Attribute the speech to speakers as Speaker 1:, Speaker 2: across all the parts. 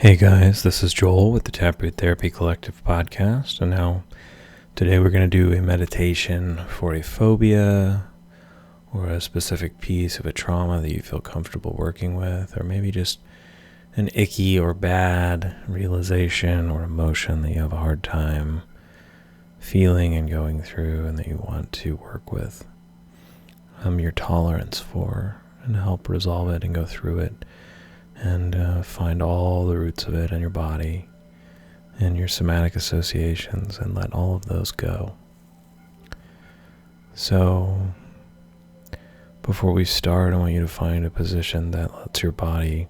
Speaker 1: Hey guys, this is Joel with the Taproot Therapy Collective podcast, and now today we're going to do a meditation for a phobia or a specific piece of a trauma that you feel comfortable working with, or maybe just an icky or bad realization or emotion that you have a hard time feeling and going through and that you want to work with your tolerance for and help resolve it and go through it. And find all the roots of it in your body and your somatic associations and let all of those go. So, before we start, I want you to find a position that lets your body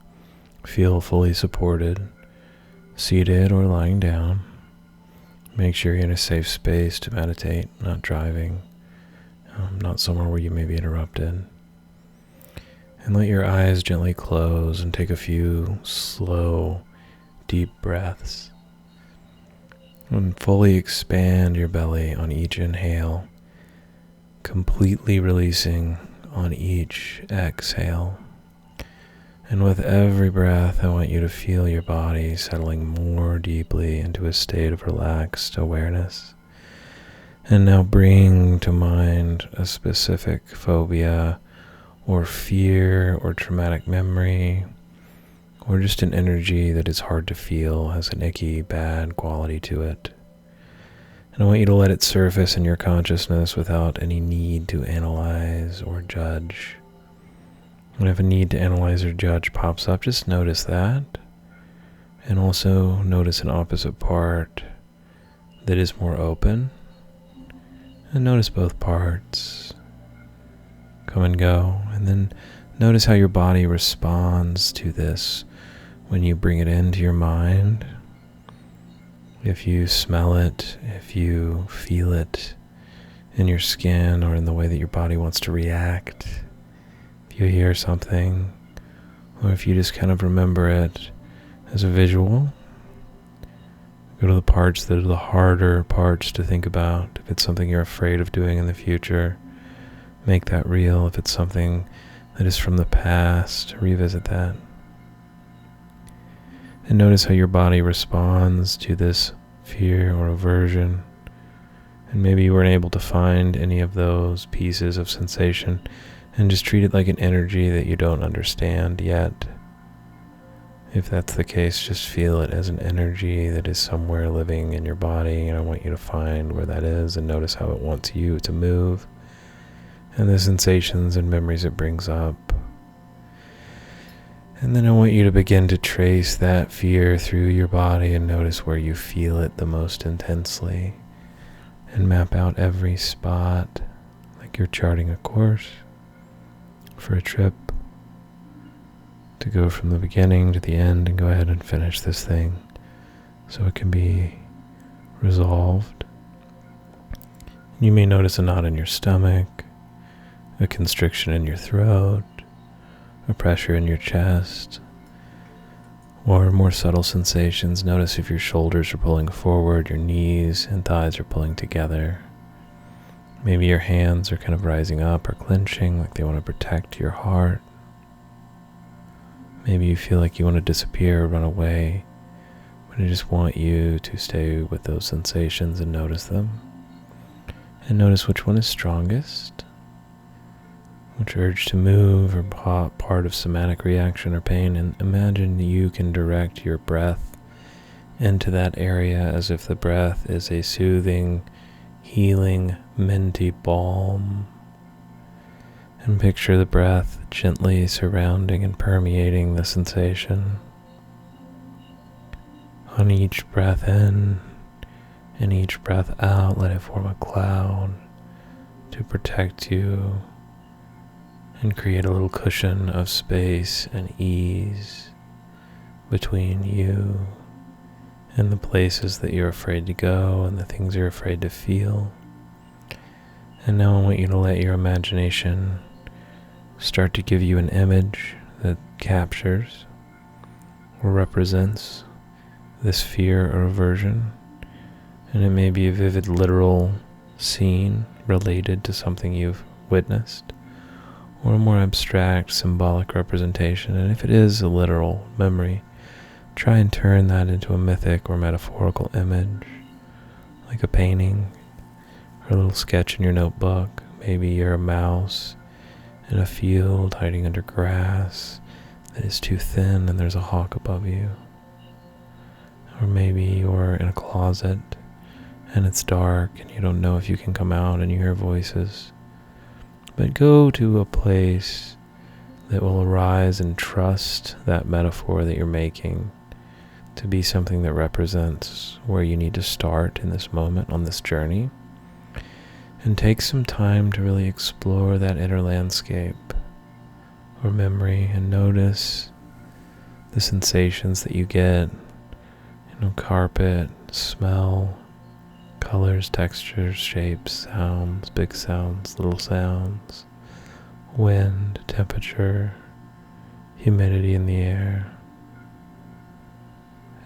Speaker 1: feel fully supported, seated or lying down. Make sure you're in a safe space to meditate, not driving, not somewhere where you may be interrupted. And let your eyes gently close and take a few slow, deep breaths. And fully expand your belly on each inhale, completely releasing on each exhale. And with every breath, I want you to feel your body settling more deeply into a state of relaxed awareness. And now bring to mind a specific phobia or fear or traumatic memory, or just an energy that is hard to feel, has an icky, bad quality to it. And I want you to let it surface in your consciousness without any need to analyze or judge. And if a need to analyze or judge pops up, just notice that. And also notice an opposite part that is more open. And notice both parts come and go, and then notice how your body responds to this when you bring it into your mind. If you smell it, if you feel it in your skin or in the way that your body wants to react, if you hear something, or if you just kind of remember it as a visual. Go to the parts that are the harder parts to think about. If it's something you're afraid of doing in the future, make that real. If it's something that is from the past, revisit that. And notice how your body responds to this fear or aversion. And maybe you weren't able to find any of those pieces of sensation, and just treat it like an energy that you don't understand yet. If that's the case, just feel it as an energy that is somewhere living in your body, and I want you to find where that is and notice how it wants you to move, and the sensations and memories it brings up. And then I want you to begin to trace that fear through your body and notice where you feel it the most intensely, and map out every spot like you're charting a course for a trip to go from the beginning to the end and go ahead and finish this thing so it can be resolved. You may notice a knot in your stomach, a constriction in your throat, a pressure in your chest, or more subtle sensations. Notice if your shoulders are pulling forward, your knees and thighs are pulling together. Maybe your hands are kind of rising up or clenching like they want to protect your heart. Maybe you feel like you want to disappear or run away, but I just want you to stay with those sensations and notice them. And notice which one is strongest, which urge to move or part of somatic reaction or pain, and imagine you can direct your breath into that area as if the breath is a soothing, healing, minty balm. And picture the breath gently surrounding and permeating the sensation. On each breath in and each breath out, let it form a cloud to protect you and create a little cushion of space and ease between you and the places that you're afraid to go and the things you're afraid to feel. And now I want you to let your imagination start to give you an image that captures or represents this fear or aversion. And it may be a vivid literal scene related to something you've witnessed, or a more abstract symbolic representation. And if it is a literal memory, try and turn that into a mythic or metaphorical image, like a painting or a little sketch in your notebook. Maybe you're a mouse in a field hiding under grass that is too thin and there's a hawk above you. Or maybe you're in a closet and it's dark and you don't know if you can come out and you hear voices. But go to a place that will arise and trust that metaphor that you're making to be something that represents where you need to start in this moment on this journey. And take some time to really explore that inner landscape or memory and notice the sensations that you get. Carpet, smell, colors, textures, shapes, sounds, big sounds, little sounds, wind, temperature, humidity in the air.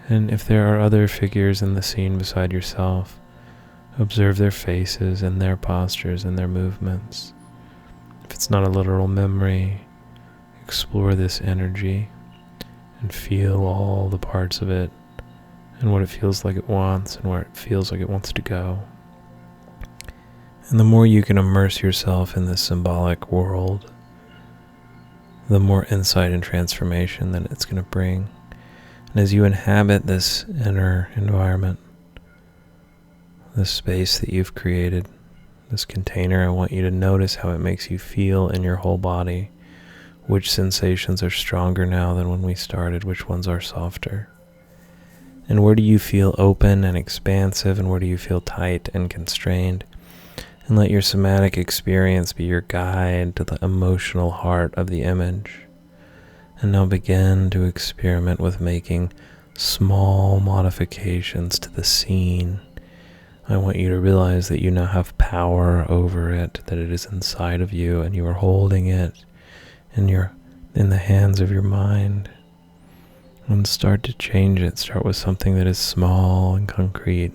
Speaker 1: And if there are other figures in the scene beside yourself, observe their faces and their postures and their movements. If it's not a literal memory, explore this energy and feel all the parts of it and what it feels like it wants and where it feels like it wants to go. And the more you can immerse yourself in this symbolic world, the more insight and transformation that it's going to bring. And as you inhabit this inner environment, this space that you've created, this container, I want you to notice how it makes you feel in your whole body. Which sensations are stronger now than when we started? Which ones are softer? And where do you feel open and expansive, and where do you feel tight and constrained? And let your somatic experience be your guide to the emotional heart of the image. And now begin to experiment with making small modifications to the scene. I want you to realize that you now have power over it, that it is inside of you, and you are holding it in the hands of your mind. And start to change it. Start with something that is small and concrete.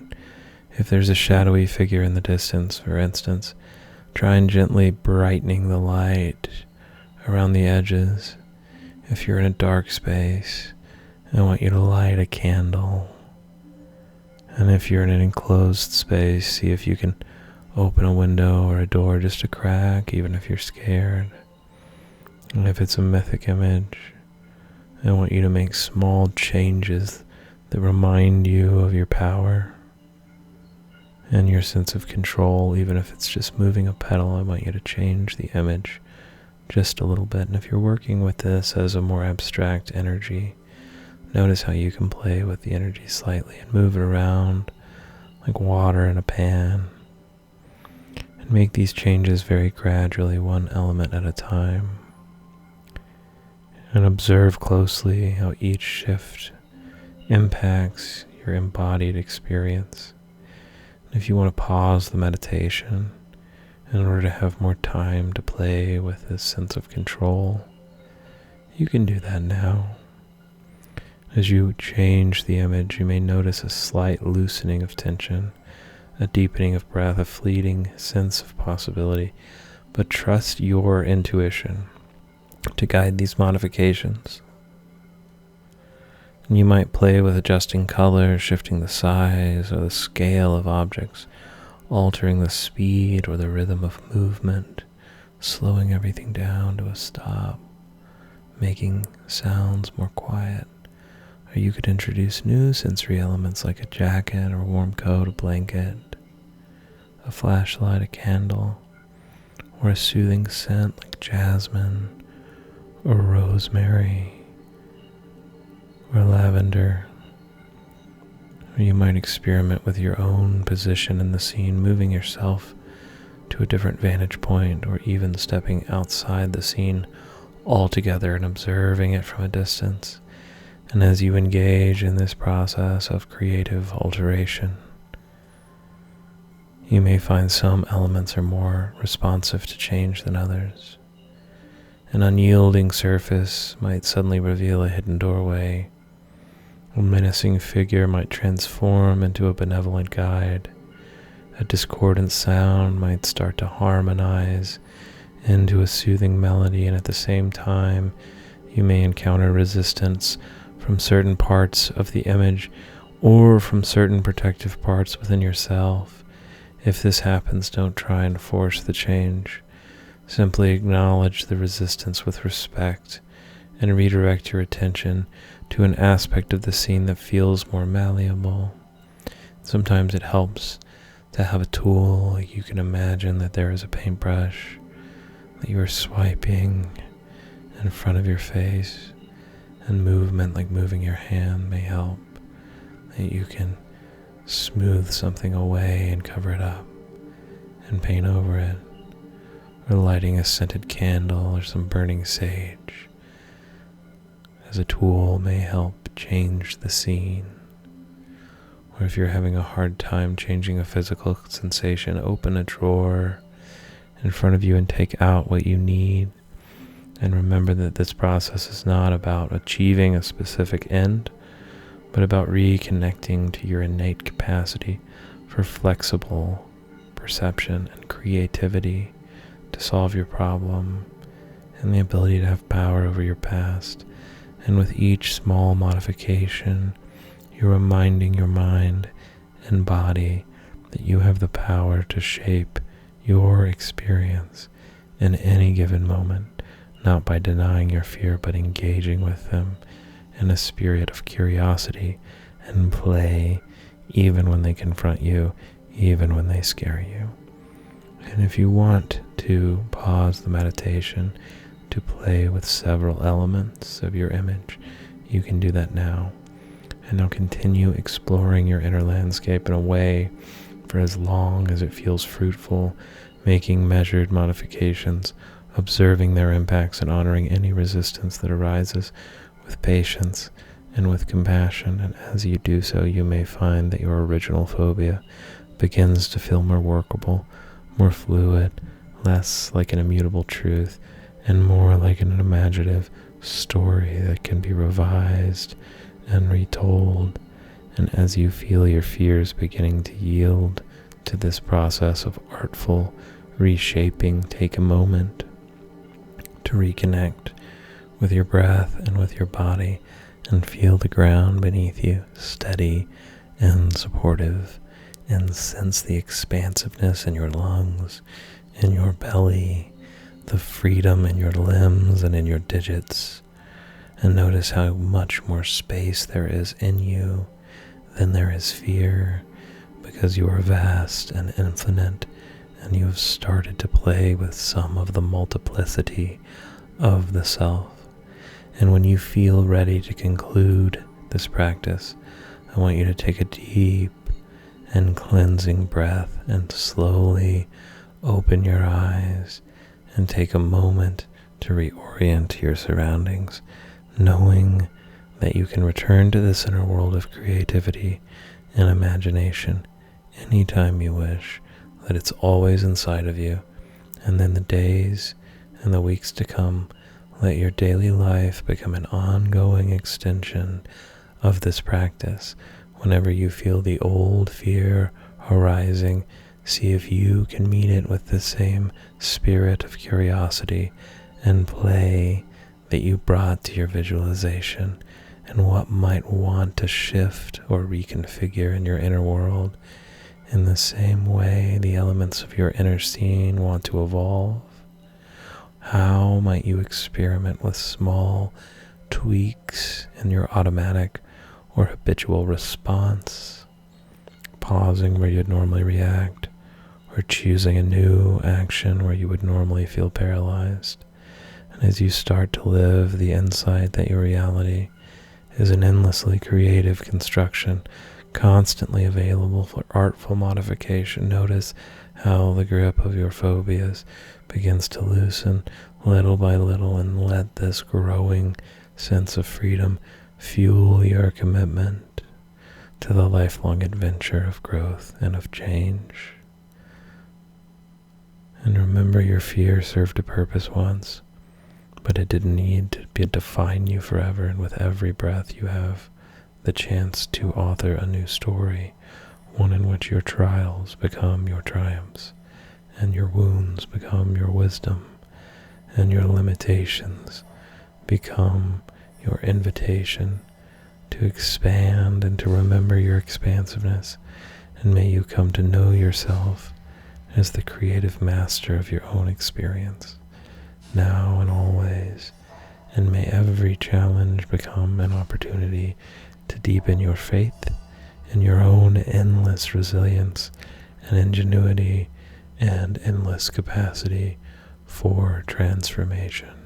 Speaker 1: If there's a shadowy figure in the distance, for instance, try and gently brightening the light around the edges. If you're in a dark space, I want you to light a candle. And if you're in an enclosed space, see if you can open a window or a door just a crack, even if you're scared. And if it's a mythic image, I want you to make small changes that remind you of your power and your sense of control. Even if it's just moving a petal, I want you to change the image just a little bit. And if you're working with this as a more abstract energy, notice how you can play with the energy slightly and move it around like water in a pan. And make these changes very gradually, one element at a time. And observe closely how each shift impacts your embodied experience. And if you want to pause the meditation in order to have more time to play with this sense of control, you can do that now. As you change the image, you may notice a slight loosening of tension, a deepening of breath, a fleeting sense of possibility, but trust your intuition to guide these modifications. And you might play with adjusting color, shifting the size or the scale of objects, altering the speed or the rhythm of movement, slowing everything down to a stop, making sounds more quiet. Or you could introduce new sensory elements like a jacket or a warm coat, a blanket, a flashlight, a candle, or a soothing scent like jasmine or rosemary or lavender. Or you might experiment with your own position in the scene, moving yourself to a different vantage point, or even stepping outside the scene altogether and observing it from a distance. And as you engage in this process of creative alteration, you may find some elements are more responsive to change than others. An unyielding surface might suddenly reveal a hidden doorway. A menacing figure might transform into a benevolent guide. A discordant sound might start to harmonize into a soothing melody, and at the same time, you may encounter resistance from certain parts of the image or from certain protective parts within yourself. If this happens, don't try and force the change. Simply acknowledge the resistance with respect and redirect your attention to an aspect of the scene that feels more malleable. Sometimes it helps to have a tool. Like you can imagine that there is a paintbrush that you are swiping in front of your face, and movement like moving your hand may help. That you can smooth something away and cover it up and paint over it, or lighting a scented candle or some burning sage as a tool may help change the scene. Or if you're having a hard time changing a physical sensation, open a drawer in front of you and take out what you need. And remember that this process is not about achieving a specific end, but about reconnecting to your innate capacity for flexible perception and creativity to solve your problem, and the ability to have power over your past. And with each small modification, you're reminding your mind and body that you have the power to shape your experience in any given moment, not by denying your fear, but engaging with them in a spirit of curiosity and play, even when they confront you, even when they scare you. And if you want to pause the meditation to play with several elements of your image, you can do that now. And now continue exploring your inner landscape in a way for as long as it feels fruitful, making measured modifications, observing their impacts, and honoring any resistance that arises with patience and with compassion. And as you do so, you may find that your original phobia begins to feel more workable, more fluid, less like an immutable truth, and more like an imaginative story that can be revised and retold. And as you feel your fears beginning to yield to this process of artful reshaping, take a moment to reconnect with your breath and with your body, and feel the ground beneath you steady and supportive, and sense the expansiveness in your lungs, in your belly, the freedom in your limbs and in your digits. And notice how much more space there is in you than there is fear, because you are vast and infinite, and you have started to play with some of the multiplicity of the self. And when you feel ready to conclude this practice, I want you to take a deep and cleansing breath and slowly open your eyes and take a moment to reorient to your surroundings, knowing that you can return to this inner world of creativity and imagination anytime you wish, that it's always inside of you. And then the days and the weeks to come, let your daily life become an ongoing extension of this practice. Whenever you feel the old fear arising, see if you can meet it with the same spirit of curiosity and play that you brought to your visualization, and what might want to shift or reconfigure in your inner world. In the same way the elements of your inner scene want to evolve, how might you experiment with small tweaks in your automatic or habitual response, pausing where you'd normally react, or choosing a new action where you would normally feel paralyzed. And as you start to live the insight that your reality is an endlessly creative construction, constantly available for artful modification, notice how the grip of your phobias begins to loosen little by little, and let this growing sense of freedom fuel your commitment to the lifelong adventure of growth and of change. And remember, your fear served a purpose once, but it didn't need to define you forever. And with every breath, you have the chance to author a new story, one in which your trials become your triumphs, and your wounds become your wisdom, and your limitations become your invitation to expand and to remember your expansiveness, and may you come to know yourself as the creative master of your own experience, now and always, and may every challenge become an opportunity to deepen your faith in your own endless resilience and ingenuity and endless capacity for transformation.